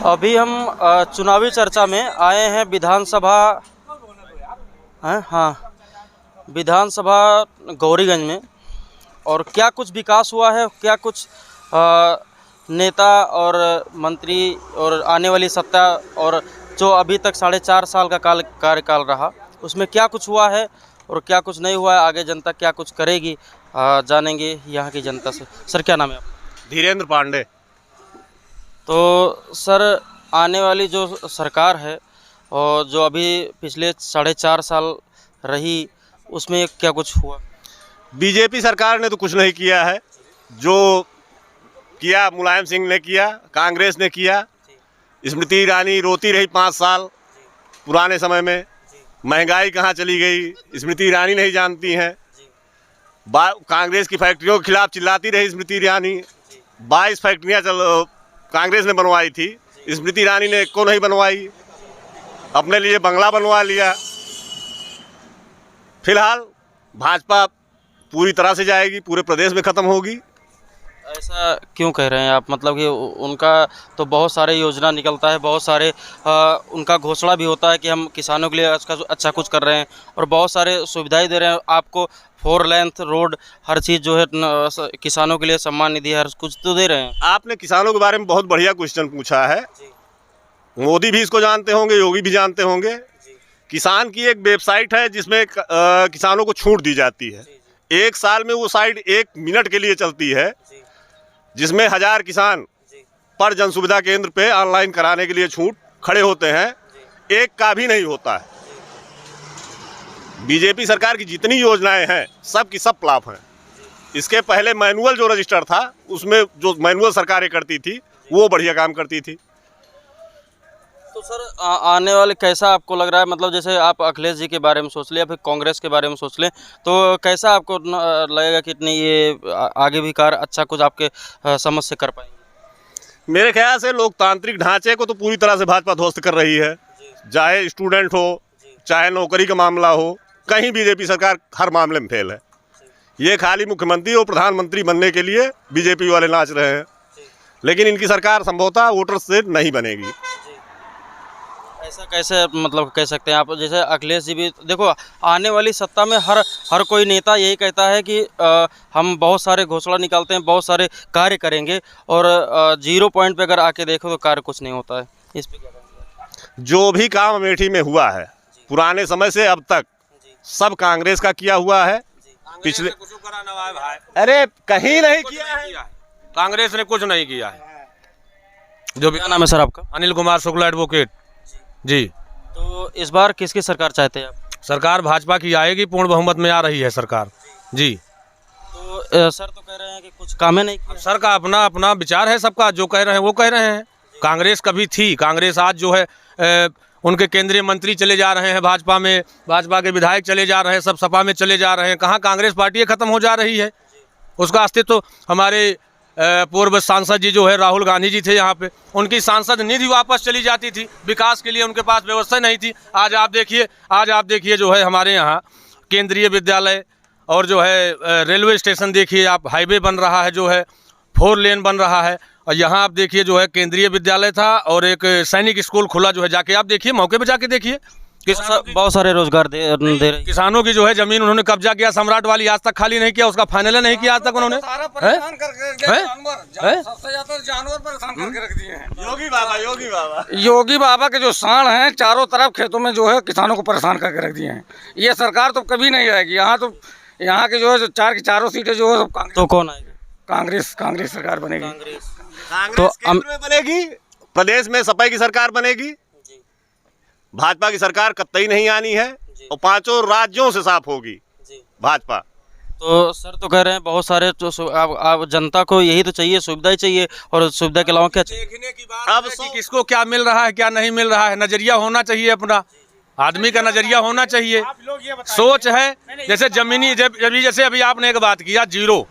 अभी हम चुनावी चर्चा में आए हैं विधानसभा हाँ विधानसभा गौरीगंज में। और क्या कुछ विकास हुआ है, क्या कुछ नेता और मंत्री और आने वाली सत्ता और जो अभी तक 4.5 साल का कार्यकाल रहा उसमें क्या कुछ हुआ है और क्या कुछ नहीं हुआ है, आगे जनता क्या कुछ करेगी जानेंगे यहाँ की जनता से। सर क्या नाम है आपका? धीरेन्द्र पांडे। तो सर आने वाली जो सरकार है और जो अभी पिछले 4.5 साल रही उसमें क्या कुछ हुआ? बीजेपी सरकार ने तो कुछ नहीं किया है। जो किया मुलायम सिंह ने किया, कांग्रेस ने किया। स्मृति ईरानी रोती रही 5 साल पुराने समय में। महंगाई कहाँ चली गई स्मृति ईरानी नहीं जानती हैं। कांग्रेस की फैक्ट्रियों के खिलाफ चिल्लाती रही स्मृति ईरानी। 22 फैक्ट्रियाँ कांग्रेस ने बनवाई थी, स्मृति ईरानी ने एक को नहीं बनवाई। अपने लिए बंगला बनवा लिया। फिलहाल भाजपा पूरी तरह से जाएगी, पूरे प्रदेश में ख़त्म होगी। ऐसा क्यों कह रहे हैं आप? मतलब कि उनका तो बहुत सारे योजना निकलता है, बहुत सारे उनका घोषणा भी होता है कि हम किसानों के लिए अच्छा कुछ कर रहे हैं और बहुत सारे सुविधाएं दे रहे हैं आपको। 4 लेंथ रोड हर चीज़ जो है किसानों के लिए, सम्मान निधि हर कुछ तो दे रहे हैं। आपने किसानों के बारे में बहुत बढ़िया क्वेश्चन पूछा है। मोदी भी इसको जानते होंगे, योगी भी जानते होंगे। किसान की एक वेबसाइट है जिसमें किसानों को छूट दी जाती है। 1 साल में वो साइट 1 मिनट के लिए चलती है, जिसमें 1000 किसान पर जन सुविधा केंद्र पे ऑनलाइन कराने के लिए छूट खड़े होते हैं। एक का भी नहीं होता है। बीजेपी सरकार की जितनी योजनाएं हैं सब की सब फ्लॉप हैं। इसके पहले मैनुअल जो रजिस्टर था उसमें जो मैनुअल सरकारें करती थी वो बढ़िया काम करती थी। तो सर आने वाले कैसा आपको लग रहा है? मतलब जैसे आप अखिलेश जी के बारे में सोच लें या फिर कांग्रेस के बारे में सोच लें तो कैसा आपको लगेगा कि इतनी ये आगे भी कार्य अच्छा कुछ आपके समझ से कर पाएंगे? मेरे ख्याल से लोकतांत्रिक ढांचे को तो पूरी तरह से भाजपा ध्वस्त कर रही है। चाहे स्टूडेंट हो, चाहे नौकरी का मामला हो, कहीं बीजेपी सरकार हर मामले में फेल है। ये खाली मुख्यमंत्री और प्रधानमंत्री बनने के लिए बीजेपी वाले नाच रहे हैं, लेकिन इनकी सरकार संभवतः वोटर्स से नहीं बनेगी। ऐसा कैसे मतलब कह सकते हैं आप? जैसे अखिलेश जी भी देखो, आने वाली सत्ता में हर कोई नेता यही कहता है कि हम बहुत सारे घोषणा निकालते हैं, बहुत सारे कार्य करेंगे और 0 पॉइंट पे अगर आके देखो तो कार्य कुछ नहीं होता है। इस पे क्या कहेंगे? जो भी काम अमेठी में हुआ है पुराने समय से अब तक सब कांग्रेस का किया हुआ है। पिछले अरे कहीं नहीं किया है, कांग्रेस ने कुछ नहीं किया है। जो भी नाम है सर आपका? अनिल कुमार शुक्ला एडवोकेट जी। तो इस बार किसकी सरकार चाहते हैं आप? सरकार भाजपा की आएगी, पूर्ण बहुमत में आ रही है सरकार जी। तो सर तो कह रहे हैं कि कुछ काम नहीं किया। सर का अपना अपना विचार है, सबका जो कह रहे हैं वो कह रहे हैं। कांग्रेस कभी थी, कांग्रेस आज जो है उनके केंद्रीय मंत्री चले जा रहे हैं भाजपा में, भाजपा के विधायक चले जा रहे हैं, सब सपा में चले जा रहे हैं। कहाँ कांग्रेस पार्टी खत्म हो जा रही है? उसका अस्तित्व तो हमारे पूर्व सांसद जी जो है राहुल गांधी जी थे यहाँ पे, उनकी सांसद निधि वापस चली जाती थी। विकास के लिए उनके पास व्यवस्था नहीं थी। आज आप देखिए जो है हमारे यहाँ केंद्रीय विद्यालय और जो है रेलवे स्टेशन देखिए आप, हाईवे बन रहा है, जो है 4 लेन बन रहा है। और यहाँ आप देखिए जो है केंद्रीय विद्यालय था और एक सैनिक स्कूल खुला, जो है जाके आप देखिए, मौके पे जाके देखिए। बहुत सारे रोजगार दे रहे। किसानों की जो है जमीन उन्होंने कब्जा किया, सम्राट वाली आज तक खाली नहीं किया, उसका फाइनल नहीं किया आज तक उन्होंने। योगी बाबा के जो शान हैं चारों तरफ खेतों में जो है किसानों को परेशान करके रख दिए हैं। ये सरकार तो कभी नहीं आएगी। यहाँ के जो है 4 की 4 सीटें जो है तो कौन आएगी? कांग्रेस सरकार बनेगी। कांग्रेस केंद्र में बनेगी, प्रदेश में सपा की सरकार बनेगी। भाजपा की सरकार कतई नहीं आनी है और 5 राज्यों से साफ होगी भाजपा। तो सर तो कह रहे हैं बहुत सारे आप जनता को यही तो चाहिए, सुविधा ही चाहिए, और सुविधा के अलावा क्या चाहिए? देखने की बात है कि किसको क्या मिल रहा है, क्या नहीं मिल रहा है। नजरिया होना चाहिए, अपना आदमी का नजरिया होना चाहिए, सोच है। जैसे जमीनी जैसे अभी आपने एक बात किया 0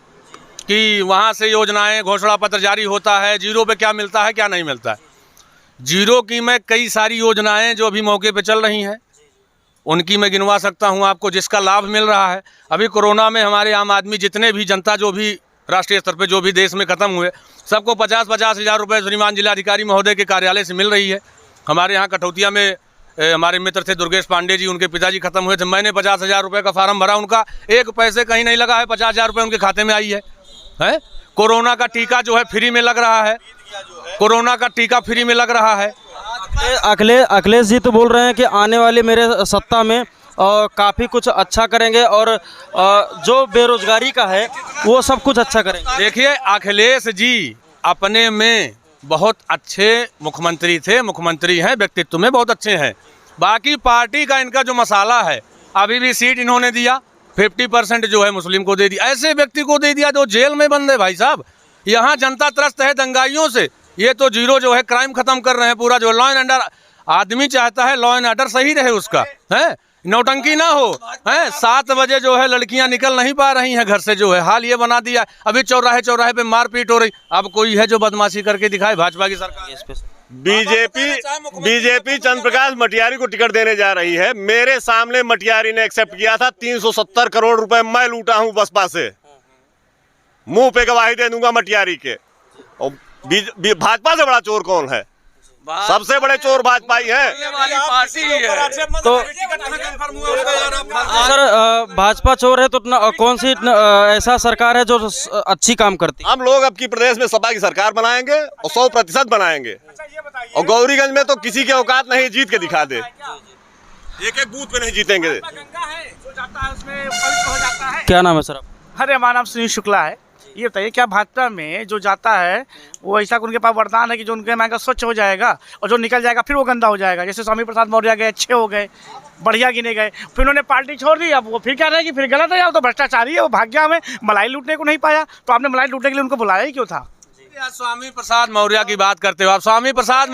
कि वहाँ से योजनाएं घोषणा पत्र जारी होता है, 0 पे क्या मिलता है क्या नहीं मिलता है। 0 की मैं कई सारी योजनाएं जो अभी मौके पे चल रही हैं उनकी मैं गिनवा सकता हूं आपको, जिसका लाभ मिल रहा है। अभी कोरोना में हमारे आम आदमी जितने भी जनता जो भी राष्ट्रीय स्तर पे जो भी देश में खत्म हुए, सबको 50-50 हज़ार रुपये श्रीमान जिलाधिकारी महोदय के कार्यालय से मिल रही है। हमारे यहाँ कठौतिया में हमारे मित्र थे दुर्गेश पांडे जी, उनके पिताजी खत्म हुए थे, मैंने 50,000 रुपये का फार्म भरा, उनका एक पैसे कहीं नहीं लगा है, 50,000 रुपये उनके खाते में आई है। कोरोना का टीका जो है फ्री में लग रहा है, कोरोना का टीका फ्री में लग रहा है। अखिलेश जी तो बोल रहे हैं कि आने वाली मेरे सत्ता में काफ़ी कुछ अच्छा करेंगे और जो बेरोजगारी का है वो सब कुछ अच्छा करेंगे। देखिए, अखिलेश जी अपने में बहुत अच्छे मुख्यमंत्री थे, मुख्यमंत्री हैं, व्यक्तित्व में बहुत अच्छे हैं। बाकी पार्टी का इनका जो मसाला है, अभी भी सीट इन्होंने दिया 50% जो है मुस्लिम को दे दिया, ऐसे व्यक्ति को दे दिया जो जेल में बंद है। भाई साहब, यहाँ जनता त्रस्त है दंगाइयों से, ये तो जीरो जो है क्राइम खत्म कर रहे हैं पूरा। जो लॉ एंड ऑर्डर आदमी चाहता है, लॉ एंड ऑर्डर सही रहे उसका, है नौटंकी ना हो, है 7 बजे जो है लड़कियां निकल नहीं पा रही हैं घर से, जो है हाल ये बना दिया। अभी चौराहे पे मारपीट हो रही। अब कोई है जो बदमाशी करके दिखाए भाजपा की सरकार? बीजेपी चंद्र प्रकाश मटियारी को टिकट देने जा रही है। मेरे सामने मटियारी ने एक्सेप्ट किया था, 370 करोड़ रुपए मैं लूटा हूं बसपा से, मुंह पे गवाही दे दूंगा मटियारी के। और भाजपा से बड़ा चोर कौन है? सबसे बड़े चोर भाजपा ही है। तो सर, भाजपा चोर है तो कौन सी ऐसा सरकार है जो अच्छी काम करती है? हम लोग अब की प्रदेश में सपा की सरकार बनाएंगे और 100% बनाएंगे। और गौरीगंज में तो किसी के औकात नहीं, जीत के दिखा दे। एक बूथ पे नहीं जीतेंगे। क्या नाम है सर? अरे हमारा नाम सुनील शुक्ला है। ये बताइए, क्या भाजपा में जो जाता है वो ऐसा उनके पास वरदान है कि जो उनके महंगा स्वच्छ हो जाएगा और जो निकल जाएगा फिर वो गंदा हो जाएगा? जैसे स्वामी प्रसाद मौर्य गए, अच्छे हो गए, बढ़िया गिने गए, फिर उन्होंने पार्टी छोड़ दी। अब वो फिर कह रहे हैं कि फिर गलत है, अब तो भ्रष्टाचारी है, वो भाग गया, हमें मलाई लूटने को नहीं पाया। तो आपने मलाई लूटने के लिए उनको बुलाया ही क्यों था? स्वामी प्रसाद मौर्य की बात करते हो आप। स्वामी प्रसाद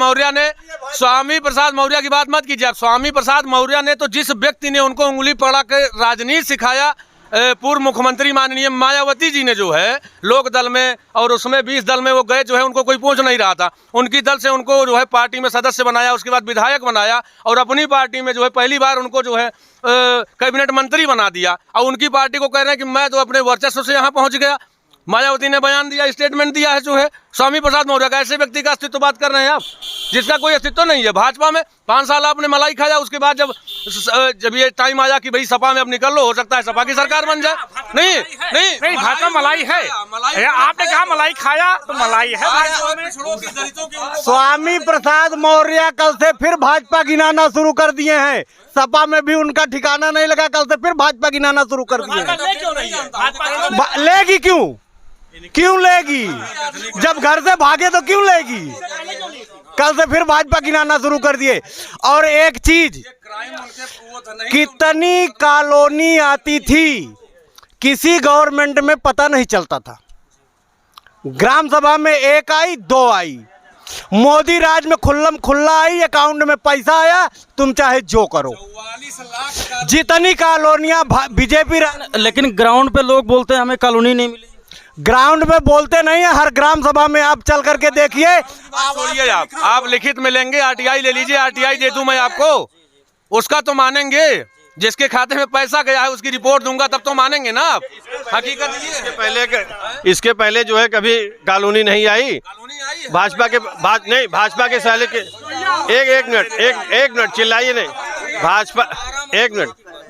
मौर्य की बात मत कीजिए आप। स्वामी प्रसाद मौर्य ने तो जिस व्यक्ति ने उनको उंगली पकड़ा के राजनीति सिखाया, पूर्व मुख्यमंत्री माननीय मायावती जी ने जो है लोक दल में और उसमें 20 दल में वो गए, जो है उनको कोई पूछ नहीं रहा था। उनकी दल से उनको जो है पार्टी में सदस्य बनाया, उसके बाद विधायक बनाया और अपनी पार्टी में जो है पहली बार उनको जो है कैबिनेट मंत्री बना दिया। और उनकी पार्टी को कह रहे हैं कि मैं तो अपने वर्चस्व से यहाँ पहुँच गया। मायावती ने बयान दिया, स्टेटमेंट दिया है जो है स्वामी प्रसाद मौर्य का। ऐसे व्यक्ति का अस्तित्व बात कर रहे हैं आप जिसका कोई अस्तित्व नहीं है। भाजपा में 5 साल आपने मलाई खाया, उसके बाद जब ये टाइम आया कि भाई सपा में अब निकल लो, हो सकता है सपा की सरकार बन जाए। नहीं भाजपा मलाई है। आपने कहा मलाई खाया तो मलाई है। स्वामी प्रसाद मौर्य कल से फिर भाजपा गिनाना शुरू कर दिए हैं। सपा में भी उनका ठिकाना नहीं लगा, कल से फिर भाजपा गिनाना शुरू कर दिए हैं। लेगी क्यों लेगी? जब घर से भागे तो क्यों लेगी? कल से फिर भाजपा गिनाना शुरू कर दिए। और एक चीज, कितनी कॉलोनी आती थी किसी गवर्नमेंट में पता नहीं चलता था। ग्राम सभा में 1 आई 2 आई, मोदी राज में खुल्लम खुल्ला आई, अकाउंट में पैसा आया, तुम चाहे जो करो। जितनी कॉलोनियां बीजेपी, लेकिन ग्राउंड पे लोग बोलते हैं हमें कॉलोनी नहीं मिली। ग्राउंड में बोलते नहीं है, हर ग्राम सभा में आप चल करके देखिए। छोड़िए आप लिखित में लेंगे, आरटीआई ले लीजिए, आरटीआई दे दूं मैं आपको, उसका तो मानेंगे। जिसके खाते में पैसा गया है उसकी रिपोर्ट दूंगा, तब तो मानेंगे ना आप। हकीकत इसके पहले जो है कभी कॉलोनी नहीं आई। भाजपा के साले के एक मिनट चिल्लाइए नहीं।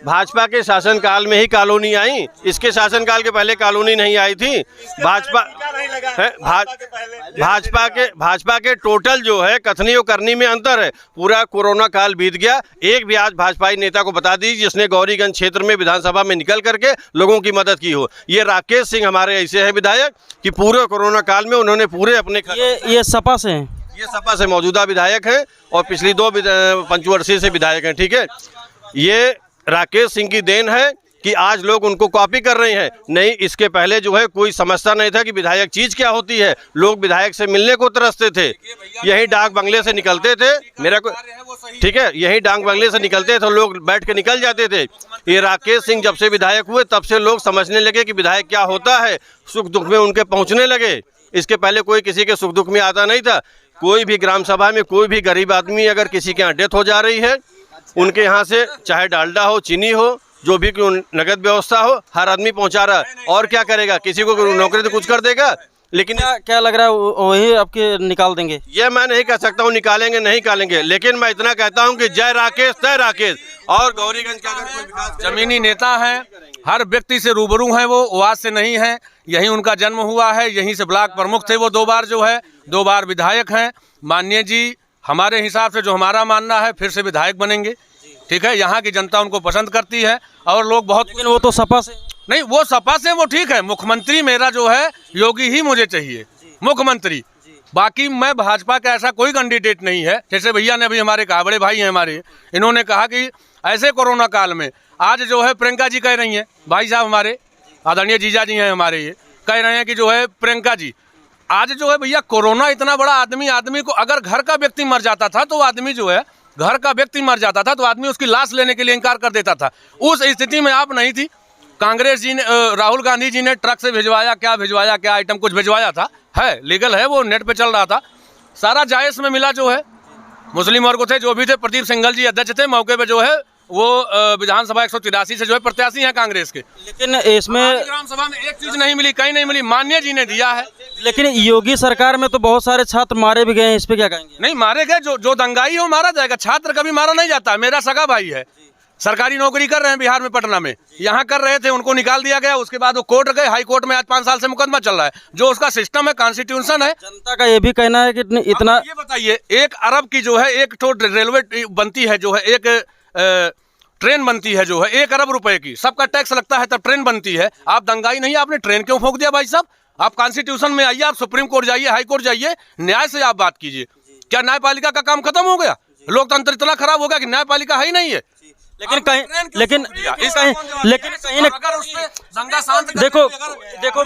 भाजपा के शासनकाल में ही कॉलोनी आई, इसके शासनकाल के पहले कॉलोनी नहीं आई थी। भाजपा के टोटल जो है कथनी और करनी में अंतर है। पूरा कोरोना काल बीत गया, एक भी आज भाजपाई नेता को बता दीजिए जिसने गौरीगंज क्षेत्र में विधानसभा में निकल करके लोगों की मदद की हो। ये राकेश सिंह हमारे ऐसे हैं विधायक कि पूरे कोरोना काल में उन्होंने पूरे अपने ये सपा से हैं, ये सपा से मौजूदा विधायक हैं और पिछली 2 पंचवर्षीय से विधायक हैं। ठीक है, ये राकेश सिंह की देन है कि आज लोग उनको कॉपी कर रहे हैं। नहीं, इसके पहले जो है कोई समझता नहीं था कि विधायक चीज क्या होती है। लोग विधायक से मिलने को तरसते थे, यही डाक बंगले से निकलते थे। ठीक है, यही डाक बंगले से निकलते थे, लोग बैठ के निकल जाते थे। ये राकेश सिंह जब से विधायक हुए तब से लोग समझने लगे कि विधायक क्या होता है, सुख दुख में उनके पहुंचने लगे। इसके पहले कोई किसी के सुख दुख में आता नहीं था। कोई भी ग्राम सभा में कोई भी गरीब आदमी अगर किसी के यहाँ डेथ हो जा रही है, उनके यहाँ से चाहे डालडा हो, चीनी हो, जो भी नगद व्यवस्था हो हर आदमी पहुंचा रहा है। और क्या करेगा, किसी को नौकरी तो कुछ कर देगा, लेकिन क्या लग रहा है वही आपके निकाल देंगे? ये मैं नहीं कह सकता हूँ निकालेंगे नहीं निकालेंगे, लेकिन मैं इतना कहता हूँ कि जय राकेश तय राकेश। और गौरीगंज का अगर कोई विकास जमीनी नेता है, हर व्यक्ति से रूबरू हैं, वो आज से नहीं है, यहीं उनका जन्म हुआ है, यहीं से ब्लॉक प्रमुख थे वो 2 बार, जो है 2 बार विधायक हैं। माननीय जी हमारे हिसाब से, जो हमारा मानना है, फिर से विधायक बनेंगे। ठीक है, यहाँ की जनता उनको पसंद करती है और लोग बहुत, लेकिन वो तो सपा से नहीं, वो सपा से, वो ठीक है। मुख्यमंत्री मेरा जो है योगी ही मुझे चाहिए, मुख्यमंत्री। बाकी मैं भाजपा का ऐसा कोई कैंडिडेट नहीं है। जैसे भैया ने अभी हमारे कहा, बड़े भाई हैं हमारे, इन्होंने कहा कि ऐसे कोरोना काल में आज जो है प्रियंका जी कह रही हैं, भाई साहब हमारे आदरणीय जीजा जी हैं हमारे, ये कह रहे हैं कि जो है प्रियंका जी, आज जो है भैया कोरोना इतना बड़ा आदमी को, अगर घर का व्यक्ति मर जाता था तो आदमी जो है, घर का व्यक्ति मर जाता था तो आदमी उसकी लाश लेने के लिए इनकार कर देता था। उस स्थिति में आप नहीं थी। कांग्रेस जी ने, राहुल गांधी जी ने ट्रक से भिजवाया, क्या आइटम कुछ भिजवाया था, है लीगल है, वो नेट पे चल रहा था, सारा जायज़ में मिला। जो है मुस्लिम वर्ग थे, जो भी थे, प्रदीप सिंघल जी अध्यक्ष थे मौके पे, जो है वो विधानसभा 183 से जो है प्रत्याशी हैं कांग्रेस के। लेकिन इसमें ग्राम सभा में एक चीज नहीं मिली, कहीं नहीं मिली, माननीय जी ने दिया है। लेकिन योगी सरकार में तो बहुत सारे छात्र मारे भी गए हैं, इस पे क्या कहेंगे? नहीं मारे गए, जो दंगाई हो मारा जाएगा, छात्र कभी मारा नहीं जाता। मेरा सगा भाई है, सरकारी नौकरी कर रहे हैं बिहार में, पटना में, यहाँ कर रहे थे, उनको निकाल दिया गया। उसके बाद वो कोर्ट गए, हाई कोर्ट में आज 5 साल से मुकदमा चल रहा है। जो उसका सिस्टम है, कॉन्स्टिट्यूशन है। जनता का ये भी कहना है कि इतना, ये बताइए, 1 अरब की जो है एक तो रेलवे बनती है, जो है एक ट्रेन बनती है, जो है 1 अरब रुपए की, सबका टैक्स लगता है तब ट्रेन बनती है। आप दंगाई नहीं, आपने ट्रेन क्यों फूंक दिया भाई साहब? आप कॉन्स्टिट्यूशन में आइए, आप सुप्रीम कोर्ट जाइए, हाई कोर्ट जाइए, न्याय से आप बात कीजिए। क्या न्यायपालिका का काम खत्म हो गया? लोकतंत्र इतना खराब हो गया कि न्यायपालिका है ही नहीं है। लेकिन कहीं देखो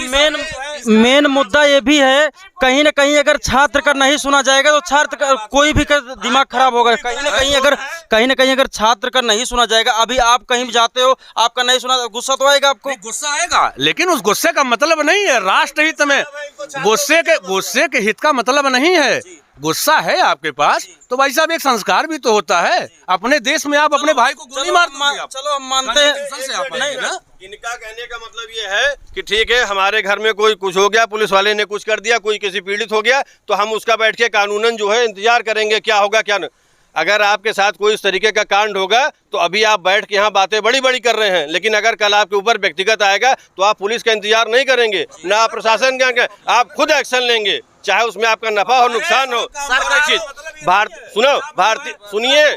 मेन मुद्दा ये भी है, कहीं ना कहीं अगर छात्र का नहीं सुना जाएगा तो छात्र का कोई भी दिमाग खराब होगा। कहीं ना कहीं अगर छात्र का नहीं सुना जाएगा, अभी आप कहीं भी जाते हो, आपका नहीं सुना, गुस्सा तो आएगा आपको। गुस्सा आएगा, लेकिन उस गुस्से का मतलब नहीं है राष्ट्र हित में, गुस्से के हित का मतलब नहीं है। गुस्सा है आपके पास तो भाई साहब एक संस्कार भी तो होता है। अपने देश में आप अपने भाई को गोली मार दीजिए। चलो हम मानते हैं, नहीं ना, इनका कहने का मतलब ये है कि ठीक है, हमारे घर में कोई कुछ हो गया, पुलिस वाले ने कुछ कर दिया, कोई किसी पीड़ित हो गया, तो हम उसका बैठ के कानूनन जो है इंतजार करेंगे क्या होगा क्या नहीं। अगर आपके साथ कोई इस तरीके का कांड होगा तो अभी आप बैठ के यहाँ बातें बड़ी बड़ी कर रहे हैं, लेकिन अगर कल आपके ऊपर व्यक्तिगत आएगा तो आप पुलिस का इंतजार नहीं करेंगे, ना आप प्रशासन का, आप खुद एक्शन लेंगे, चाहे उसमें आपका नफा हो नुकसान हो। सुनिए,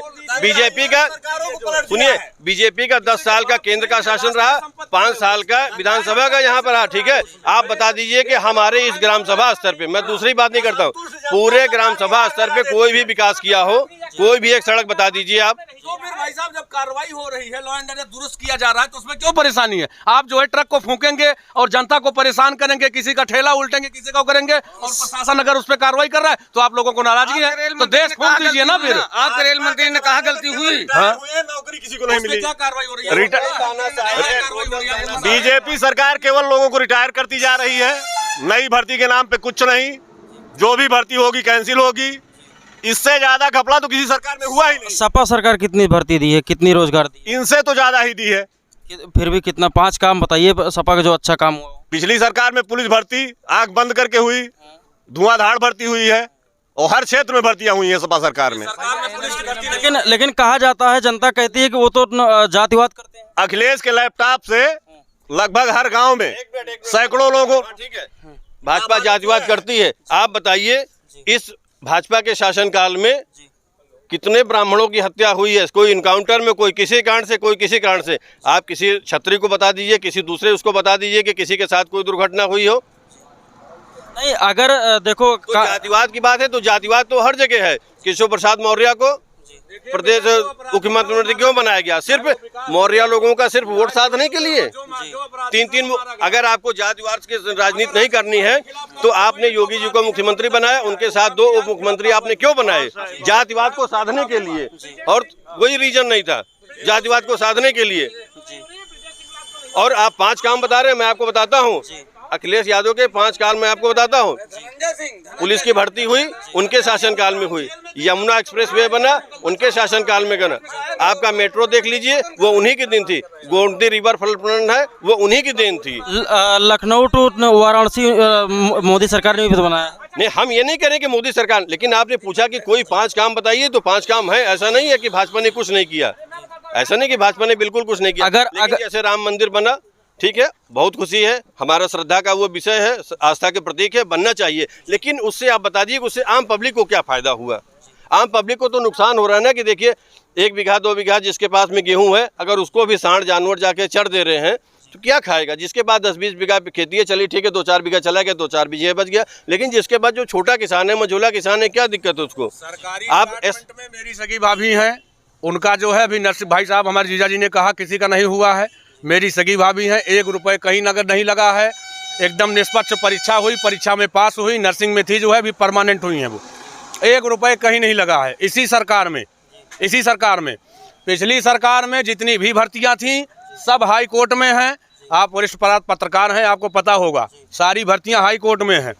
बीजेपी का 10 साल का केंद्र का शासन रहा, 5 साल का विधानसभा का यहाँ पर रहा। ठीक है, आप बता दीजिए कि हमारे इस ग्राम सभा स्तर पे, मैं दूसरी बात नहीं करता हूँ, पूरे ग्राम सभा स्तर पे कोई भी विकास किया हो, कोई भी एक सड़क बता दीजिए आप। तो फिर भाई साहब जब कार्रवाई हो रही है, लॉ एंड ऑर्डर दुरुस्त किया जा रहा है, तो उसमें क्यों परेशानी है? आप जो है ट्रक को फूकेंगे और जनता को परेशान करेंगे, किसी का ठेला उल्टेंगे, किसी का करेंगे, और प्रशासन अगर उस पर कार्रवाई कर रहा है तो आप लोगों को नाराजगी है, तो देश फूंक दीजिए ना। फिर आपके रेल मंत्री ने कहा गलती हुई, नौकरी किसी को नहीं मिली, क्या कार्रवाई हो रही है? बीजेपी सरकार केवल लोगों को रिटायर करती जा रही है, नई भर्ती के नाम पे कुछ नहीं, जो भी भर्ती होगी कैंसिल होगी। इससे ज्यादा घपला तो किसी सरकार में हुआ ही नहीं। सपा सरकार कितनी भर्ती दी है, कितनी रोजगार दी? इनसे तो ज्यादा ही दी है। फिर भी कितना? 5 काम बताइए सपा का जो अच्छा काम हुआ। पिछली सरकार में पुलिस भर्ती आंख बंद करके हुई, धुआंधार भर्ती हुई है, और हर क्षेत्र में भर्तियां हुई हैं सपा सरकार में। लेकिन कहा जाता है, जनता कहती है कि वो तो जातिवाद करते हैं। अखिलेश के लैपटॉप से लगभग हर गांव में सैकड़ों लोगों, ठीक है, भाजपा जातिवाद करती है। आप बताइए, इस भाजपा के शासनकाल में कितने ब्राह्मणों की हत्या हुई है, कोई इनकाउंटर में, कोई किसी कारण से, कोई किसी कारण से। आप किसी छत्री को बता दीजिए, किसी दूसरे उसको बता दीजिए कि किसी के साथ कोई दुर्घटना हुई हो। नहीं, अगर देखो तो जातिवाद की बात है तो जातिवाद तो हर जगह है। केशव प्रसाद मौर्य को प्रदेश मुख्यमंत्री क्यों बनाया गया? सिर्फ मौर्य लोगों का सिर्फ वोट साधने के लिए। 3 अगर आपको जातिवाद की राजनीति नहीं करनी है तो आपने योगी जी को मुख्यमंत्री बनाया, उनके साथ 2 उप मुख्यमंत्री आपने क्यों बनाए? जातिवाद को साधने के लिए, और कोई रीजन नहीं था, जातिवाद को साधने के लिए। और आप 5 काम बता रहे हैं, मैं आपको बताता हूँ। अखिलेश यादव के 5 काल में आपको बताता हूँ। पुलिस की भर्ती हुई उनके शासनकाल में हुई, यमुना एक्सप्रेस वे बना उनके शासनकाल में बना, आपका मेट्रो देख लीजिए वो उन्हीं की दिन थी, गोमती रिवर फ्रंट है वो उन्हीं की देन थी। लखनऊ टू वाराणसी मोदी सरकार ने भी तो बनाया। नहीं, हम ये नहीं करें कि मोदी सरकार, लेकिन आपने पूछा कि कोई 5 काम बताइए तो 5 काम है। ऐसा नहीं है कि भाजपा ने कुछ नहीं किया, ऐसा नहीं कि भाजपा ने बिल्कुल कुछ नहीं किया। अगर जैसे राम मंदिर बना, ठीक है, बहुत खुशी है, हमारा श्रद्धा का वो विषय है, आस्था के प्रतीक है, बनना चाहिए, लेकिन उससे आप बता दीजिए उससे आम पब्लिक को क्या फायदा हुआ। आम पब्लिक को तो नुकसान हो रहा है ना, कि देखिए 1 बीघा 2 बीघा जिसके पास में गेहूं है, अगर उसको भी सांड जानवर जाके चढ़ दे रहे हैं तो क्या खाएगा। जिसके पास 10-20 बीघा खेती है, चलिए ठीक है, 2-4 बीघा चला गया, 2-4 बीघे बच गया, लेकिन जिसके बाद जो छोटा किसान है, मझोला किसान है, क्या दिक्कत है उसको। सरकारी आप डिपार्टमेंट में मेरी सगी भाभी हैं, उनका जो है अभी नरसिंह भाई साहब हमारे जीजा जी ने कहा किसी का नहीं हुआ है, मेरी सगी भाभी हैं, 1 रुपये कहीं नगद नहीं लगा है, एकदम निष्पक्ष परीक्षा हुई, परीक्षा में पास हुई, नर्सिंग में थी जो है अभी परमानेंट हुई हैं, वो 1 रुपये कहीं नहीं लगा है। इसी सरकार में पिछली सरकार में जितनी भी भर्तियां थीं सब हाई कोर्ट में हैं। आप वरिष्ठ पत्रकार हैं, आपको पता होगा, सारी भर्तियां हाई कोर्ट में हैं।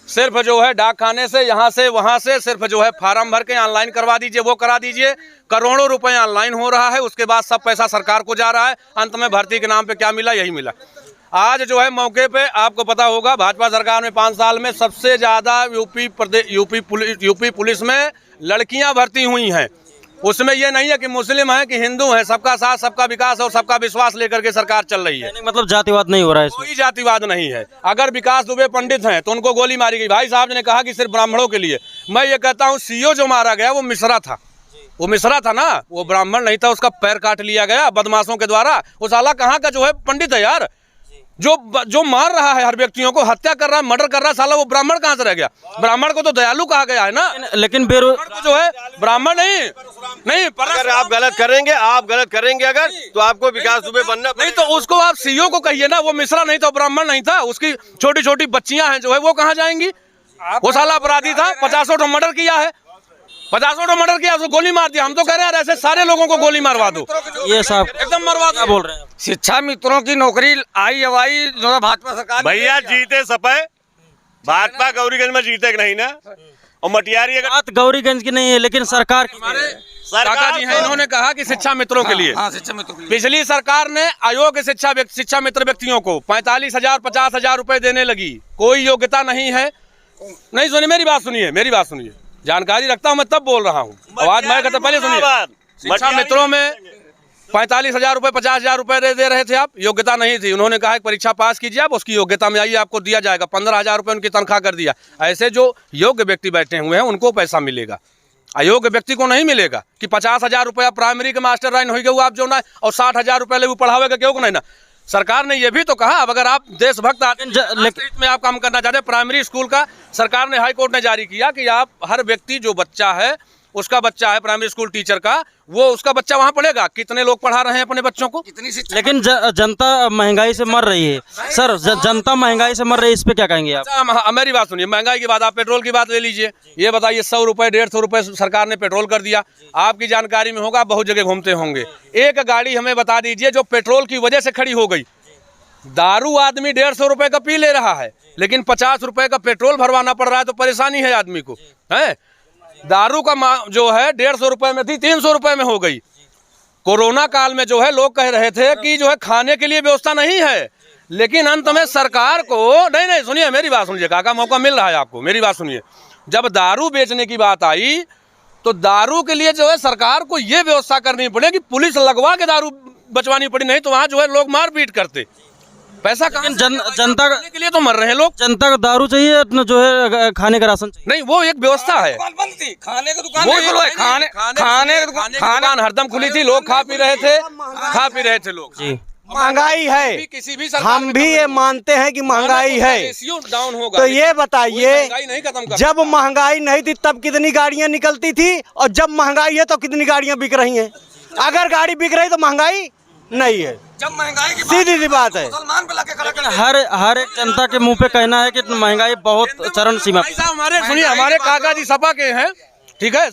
सिर्फ जो है डाक खाने से, यहाँ से वहाँ से सिर्फ जो है फार्म भर के ऑनलाइन करवा दीजिए, वो करा दीजिए, करोड़ों रुपए ऑनलाइन हो रहा है, उसके बाद सब पैसा सरकार को जा रहा है, अंत में भर्ती के नाम पे क्या मिला, यही मिला। आज जो है मौके पे आपको पता होगा भाजपा सरकार में 5 साल में सबसे ज़्यादा यूपी पुलिस में लड़कियां भर्ती हुई हैं। उसमें ये नहीं है कि मुस्लिम है कि हिंदू है, सबका साथ सबका विकास और सबका विश्वास लेकर के सरकार चल रही है। मतलब जातिवाद नहीं हो रहा है इसमें? कोई जातिवाद नहीं है। अगर विकास दुबे पंडित हैं तो उनको गोली मारी गई, भाई साहब ने कहा कि सिर्फ ब्राह्मणों के लिए। मैं ये कहता हूँ सीओ जो मारा गया वो मिश्रा था, ना, वो ब्राह्मण नहीं था, उसका पैर काट लिया गया बदमाशों के द्वारा। वो साला कहाँ का जो है पंडित है यार, जो मार रहा है हर व्यक्तियों को, हत्या कर रहा है, मर्डर कर रहा है, साला वो ब्राह्मण कहाँ से रह गया। ब्राह्मण को तो दयालु कहा गया है ना, लेकिन जो है ब्राह्मण नहीं अगर आप गलत करेंगे अगर तो आपको विकास दुबे बनना नहीं, तो उसको आप सीओ को कहिए ना, वो मिश्रा नहीं था, ब्राह्मण नहीं था, उसकी छोटी छोटी बच्चियां हैं जो है वो कहाँ जाएंगी। वो साला अपराधी था, 50 मर्डर किया है, 50 मर्डर किया, उसको गोली मार दिया। हम तो कह रहे हैं ऐसे सारे लोगों को गोली मारवा दो। ये साहब एकदम मरवा दो। बोल रहे हैं शिक्षा मित्रों की नौकरी आई अवाई जो है भाजपा सरकार भैया जीते सपे, भाजपा गौरीगंज में जीते नहीं ना, और मटियारी अगर बात गौरीगंज की नहीं है, लेकिन सरकार की काका जी हैं, इन्होंने कहा कि शिक्षा मित्रों के लिए, शिक्षा मित्रों के लिए पिछली सरकार ने अयोग्य शिक्षा मित्र व्यक्तियों को 45,000 50,000 रुपए देने लगी। कोई योग्यता नहीं है, नहीं सुनिए मेरी बात सुनिए, जानकारी रखता हूं मैं तब बोल रहा हूं, आवाज मैं कहता पहले सुनिए। शिक्षा मित्रों में 45,000 रुपए 50,000 रुपए दे रहे थे आप, योग्यता नहीं थी। उन्होंने कहा परीक्षा पास कीजिए, आप उसकी योग्यता में आइए, आपको दिया जाएगा। 15,000 रुपए उनकी तनख्वाह कर दिया। ऐसे जो योग्य व्यक्ति बैठे हुए हैं उनको पैसा मिलेगा, अयोग्य व्यक्ति को नहीं मिलेगा। कि 50,000 रुपया प्राइमरी के मास्टर लाइन हो गया आप जो ना, और 60,000 रुपये ले पढ़ावेगा क्यों को नहीं ना। सरकार ने ये भी तो कहा, अब अगर आप देशभक्त में आप काम करना चाहते हैं, प्राइमरी स्कूल का सरकार ने हाई कोर्ट ने जारी किया कि आप हर व्यक्ति जो बच्चा है, उसका बच्चा है प्राइमरी स्कूल टीचर का, वो उसका बच्चा वहाँ पढ़ेगा। कितने लोग पढ़ा रहे हैं अपने बच्चों को, कितनी शिक्षा। लेकिन जनता महंगाई से मर रही है सर, जनता महंगाई से मर रही है, इस पे क्या कहेंगे आप? मेरी बात सुनिए, महंगाई की बात, आप पेट्रोल की बात ले लीजिए। ये बताइए 100 रुपये 150 रुपये सरकार ने पेट्रोल कर दिया। आपकी जानकारी में होगा, बहुत जगह घूमते होंगे, एक गाड़ी हमें बता दीजिए जो पेट्रोल की वजह से खड़ी हो गई। दारू आदमी 150 रुपये का पी ले रहा है, लेकिन 50 रुपये का पेट्रोल भरवाना पड़ रहा है, तो परेशानी है आदमी को, है। दारू का जो है 150 रुपये में थी, 300 रुपये में हो गई। कोरोना काल में जो है लोग कह रहे थे कि जो है खाने के लिए व्यवस्था नहीं है, लेकिन अंत में सरकार को नहीं सुनिए मेरी बात सुनिए काका, मौका मिल रहा है आपको, मेरी बात सुनिए। जब दारू बेचने की बात आई तो दारू के लिए जो है सरकार को ये व्यवस्था करनी पड़ी कि पुलिस लगवा के दारू बचवानी पड़ी, नहीं तो वहाँ जो है लोग मारपीट करते। पैसा कहाँ जनता के लिए तो मर रहे हैं लोग। जनता को दारू चाहिए, जो है खाने का राशन चाहिए। नहीं, वो एक व्यवस्था है, खाने की दुकान, खाने की दुकान हरदम खुली थी, लोग खा पी रहे थे लोग जी। महंगाई है, किसी भी हम भी ये मानते हैं कि महंगाई है, डाउन होगा। तो ये बताइए, जब महंगाई नहीं थी तब कितनी गाड़ियां निकलती थी, और जब महंगाई है तो कितनी गाड़ियां बिक रही हैं? अगर गाड़ी बिक रही तो महंगाई नहीं है, जब महंगाई की सीधी सी बात है। मुसलमान पे लाके खड़ा कर हर एक जनता के मुंह पे कहना है कि महंगाई बहुत चरम सीमा। हमारे सुनिए, हमारे काका जी सपा के हैं, ठीक है,